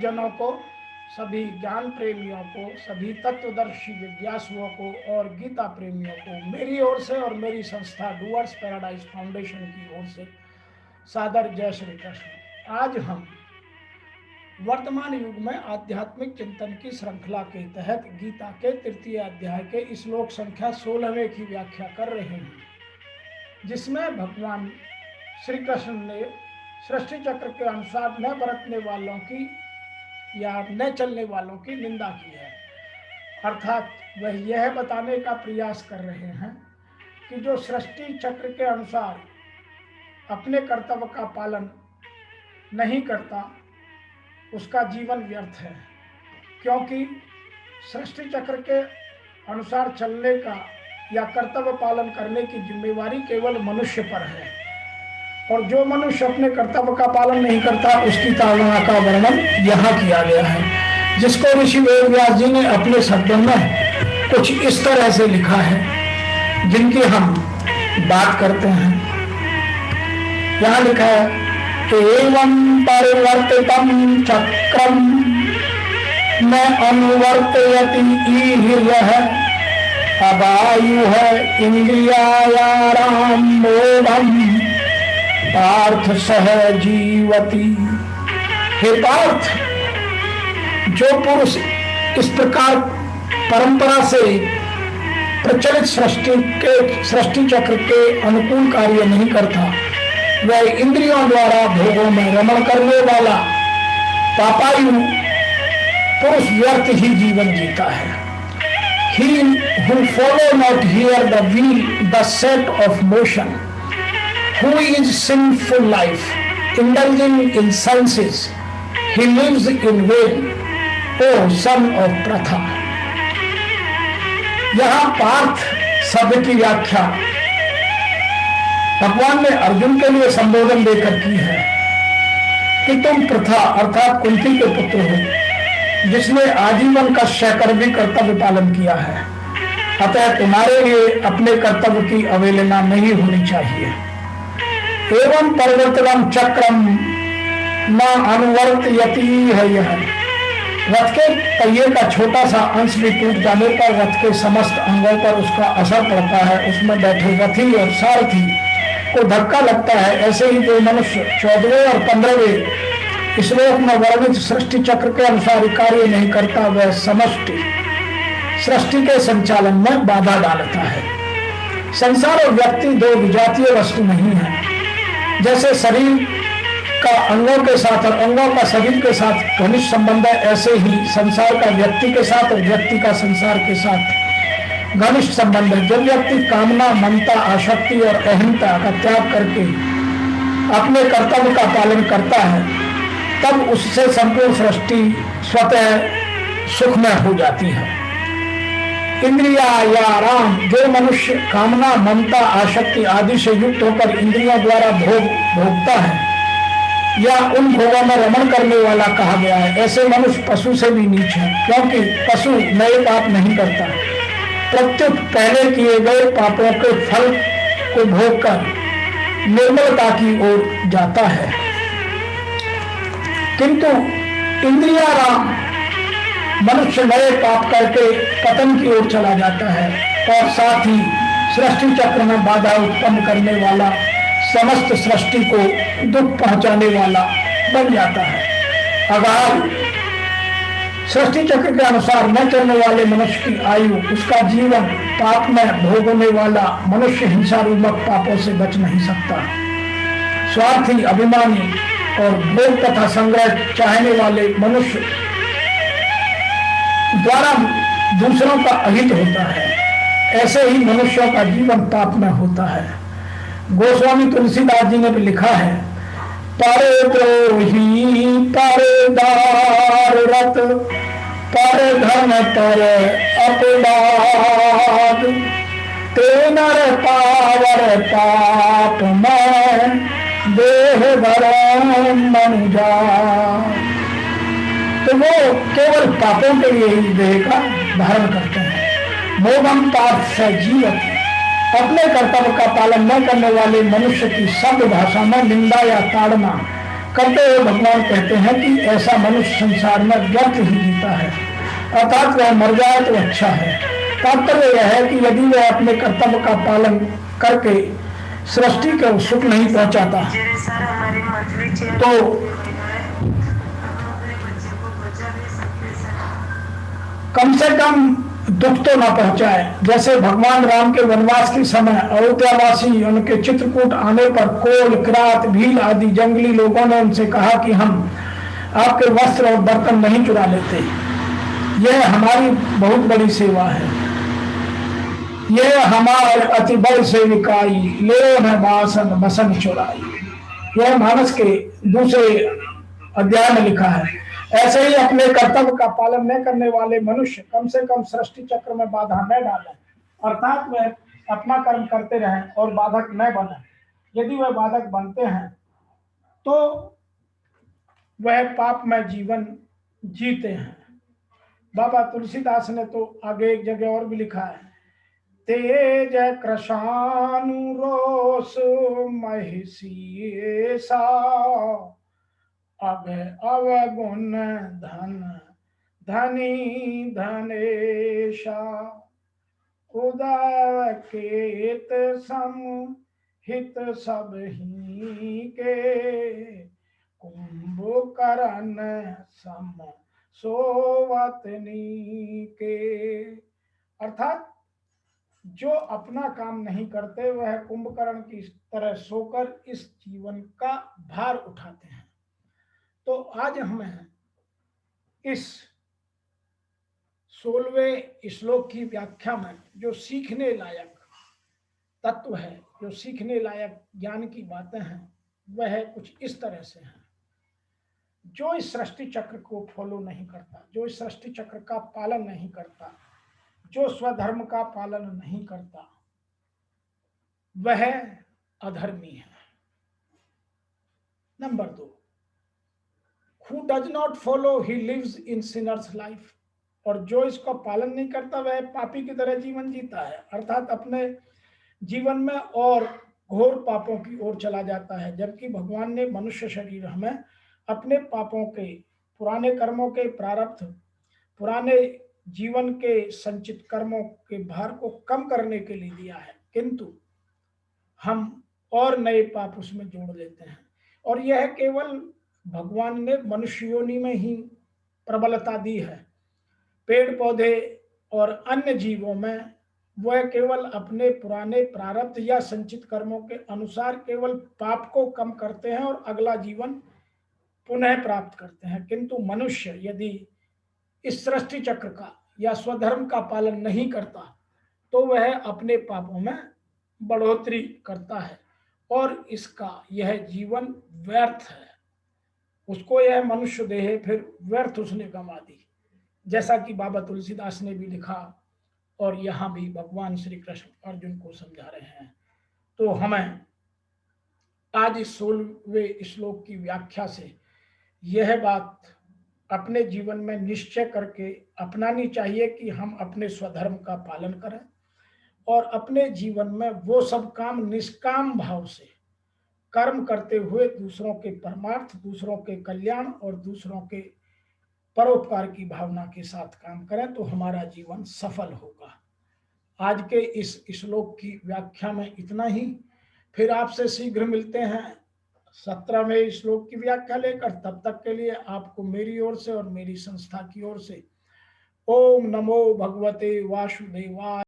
जनों को, सभी ज्ञान प्रेमियों को, सभी तत्वदर्शी जिज्ञासुओं को और गीता प्रेमियों को मेरी ओर से और मेरी संस्था डूअर्स पैराडाइज फाउंडेशन की ओर से सादर जय श्री कृष्ण। आज हम वर्तमान युग में आध्यात्मिक चिंतन की श्रृंखला के तहत गीता के तृतीय अध्याय के श्लोक संख्या 16वें की व्याख्या कर रहे हैं, जिसमें भगवान श्री कृष्ण ने सृष्टि चक्र के अनुसार न बरतने वालों की या न चलने वालों की निंदा की है। अर्थात वह यह बताने का प्रयास कर रहे हैं कि जो सृष्टि चक्र के अनुसार अपने कर्तव्य का पालन नहीं करता उसका जीवन व्यर्थ है, क्योंकि सृष्टि चक्र के अनुसार चलने का या कर्तव्य पालन करने की जिम्मेवारी केवल मनुष्य पर है, और जो मनुष्य अपने कर्तव्य का पालन नहीं करता उसकी ताड़ना का वर्णन यहाँ किया गया है, जिसको ऋषि वेदव्यास जी ने अपने शब्दों में कुछ इस तरह से लिखा है, जिनकी हम बात करते हैं। यहाँ लिखा है, एवं परिवर्तितं चक्रम न अनुवर्तयति इह अवायु है इंद्रियायाराम मोढ़म पार्थ सह जीवती। हे पार्थ, जो पुरुष इस प्रकार परंपरा से प्रचलित सृष्टि चक्र के अनुकूल कार्य नहीं करता, वह इंद्रियों द्वारा भोगों में रमण करने वाला पापायु पुरुष व्यर्थ ही जीवन जीता है। He who follow not here the wheel, the set of motion, who is sinful life, indulging in senses, he lives in vain, O son of Pratha। यहाँ पार्थ शब्द की व्याख्या भगवान ने अर्जुन के लिए संबोधन देकर की है कि तुम प्रथा अर्थात कुंती के पुत्र हो, जिसने आजीवन का सहकर्मी कर्तव्य पालन किया है, अतः तुम्हारे लिए अपने कर्तव्य की अवहेलना नहीं होनी चाहिए। एवं परिवर्तनम चक्रम न अनुवर्तयति है। यह रथ के पहिए का छोटा सा अंश भी टूट जाने पर रथ के समस्त अंगों पर उसका असर पड़ता है, उसमें बैठे रथी और सारथी को धक्का लगता है। ऐसे ही जो मनुष्य 14वें और 15वें श्लोक में वर्णित सृष्टि चक्र के अनुसार कार्य नहीं करता, वह समष्टि सृष्टि के संचालन में बाधा डालता है। संसार और व्यक्ति दो विजातीय वस्तु नहीं है। जैसे शरीर का अंगों के साथ और अंगों का शरीर के साथ घनिष्ठ संबंध है, ऐसे ही संसार का व्यक्ति के साथ और व्यक्ति का संसार के साथ घनिष्ठ संबंध है। जब व्यक्ति कामना, ममता, आसक्ति और अहंता का त्याग करके अपने कर्तव्य का पालन करता है, तब उससे संपूर्ण सृष्टि स्वतः सुखमय हो जाती है। इंद्रिया या राम, जो मनुष्य कामना, ममता, आसक्ति आदि से युक्त होकर इंद्रियों द्वारा भोगता है या उन भोगों में रमण करने वाला कहा गया है, ऐसे मनुष्य पशु से भी नीच है, क्योंकि पशु नए पाप नहीं करता, प्रत्युत पहले किए गए पापों के फल को भोगकर निर्मलता की ओर जाता है। किंतु इंद्रियाराम मनुष्य नए पाप करके पतन की ओर चला जाता है और साथ ही सृष्टि चक्र में बाधा उत्पन्न करने वाला, समस्त सृष्टि को दुख पहुंचाने वाला बन जाता है। अगर सृष्टि चक्र के अनुसार न चलने वाले मनुष्य की आयु, उसका जीवन पाप में भोगने वाला मनुष्य हिंसा रूपक पापों से बच नहीं सकता। स्वार्थी, अभिमानी और भोग तथा संग्रह चाहने वाले मनुष्य द्वारा दूसरों का अहित होता है, ऐसे ही मनुष्यों का जीवन पाप में होता है। गोस्वामी तुलसीदास जी ने भी लिखा है, पर द्रोही पर दार रत पर धन पर अपराध, ते नर पावर पाप में देह भरण मनुजा। तो वो केवल पापों के लिए ही देह का धारण करते हैं। मोहम पाप से जीवत, अपने कर्तव्य का पालन न करने वाले मनुष्य की शब्द भाषा में निंदा या ताड़ना करते हुए भगवान कहते हैं कि ऐसा मनुष्य संसार में व्यर्थ ही जीता है, अर्थात वह मर जाए तो अच्छा है। तात्पर्य यह है कि यदि वह अपने कर्तव्य का पालन करके सृष्टि को सुख नहीं पहुंचाता तो कम से कम दुख तो न पहुंचाए। जैसे भगवान राम के वनवास के समय अयोध्यावासी उनके चित्रकूट आने पर कोल, किरात, भील आदि जंगली लोगों ने उनसे कहा कि हम आपके वस्त्र और बर्तन नहीं चुरा लेते, यह हमारी बहुत बड़ी सेवा है, यह हमारे अति बल सेविकाई, ले न बासन बसन चुराई। यह मानस के दूसरे अध्याय में लिखा है। ऐसे ही अपने कर्तव्य का पालन न करने वाले मनुष्य कम से कम सृष्टि चक्र में बाधा न डालें, अर्थात वह अपना कर्म करते रहें और बाधक न बने। यदि वह बाधक बनते हैं तो वह पाप में जीवन जीते हैं। बाबा तुलसीदास ने तो आगे एक जगह और भी लिखा है, तेज कृशानुरोष महिषीसा अवगुण धन धनी धनेशा उदय केत सम हित सब ही के कुंभकर्ण सम सोवतनी के। अर्थात जो अपना काम नहीं करते वह कुंभकर्ण की तरह सोकर इस जीवन का भार उठाते हैं। तो आज हमें इस 16वें श्लोक की व्याख्या में जो सीखने लायक तत्व है, जो सीखने लायक ज्ञान की बातें हैं, वह कुछ इस तरह से हैं। जो इस सृष्टि चक्र को फॉलो नहीं करता, जो इस सृष्टि चक्र का पालन नहीं करता, जो स्वधर्म का पालन नहीं करता, वह अधर्मी है। Number 2, who does not follow he lives in sinner's life। और जो इसका पालन नहीं करता वह पापी की तरह जीवन जीता है, अर्थात अपने जीवन में और घोर पापों की ओर चला जाता है। जबकि भगवान ने मनुष्य शरीर हमें अपने पापों के, पुराने कर्मों के प्रारब्ध, पुराने जीवन के संचित कर्मों के भार को कम करने के लिए दिया है, किंतु हम और नए पाप उसमें जोड़ लेते हैं। और यह केवल भगवान ने मनुष्य योनि में ही प्रबलता दी है। पेड़ पौधे और अन्य जीवों में वह केवल अपने पुराने प्रारब्ध या संचित कर्मों के अनुसार केवल पाप को कम करते हैं और अगला जीवन पुनः प्राप्त करते हैं। किंतु मनुष्य यदि इस सृष्टि चक्र का या स्वधर्म का पालन नहीं करता तो वह अपने पापों में बढ़ोतरी करता है और इसका यह जीवन व्यर्थ है। उसको यह मनुष्य देह फिर व्यर्थ उसने गंवा दी, जैसा कि बाबा तुलसीदास ने भी लिखा और यहाँ भी भगवान श्री कृष्ण अर्जुन को समझा रहे हैं। तो हमें आज इस 16वें श्लोक की व्याख्या से यह बात अपने जीवन में निश्चय करके अपनानी चाहिए कि हम अपने स्वधर्म का पालन करें और अपने जीवन में वो सब काम निष्काम भाव से कर्म करते हुए दूसरों के परमार्थ, दूसरों के कल्याण और दूसरों के परोपकार की भावना के साथ काम करें तो हमारा जीवन सफल होगा। आज के इस श्लोक की व्याख्या में इतना ही। फिर आपसे शीघ्र मिलते हैं 17वें श्लोक की व्याख्या लेकर। तब तक के लिए आपको मेरी ओर से और मेरी संस्था की ओर से ओम नमो भगवते वासुदेवाय।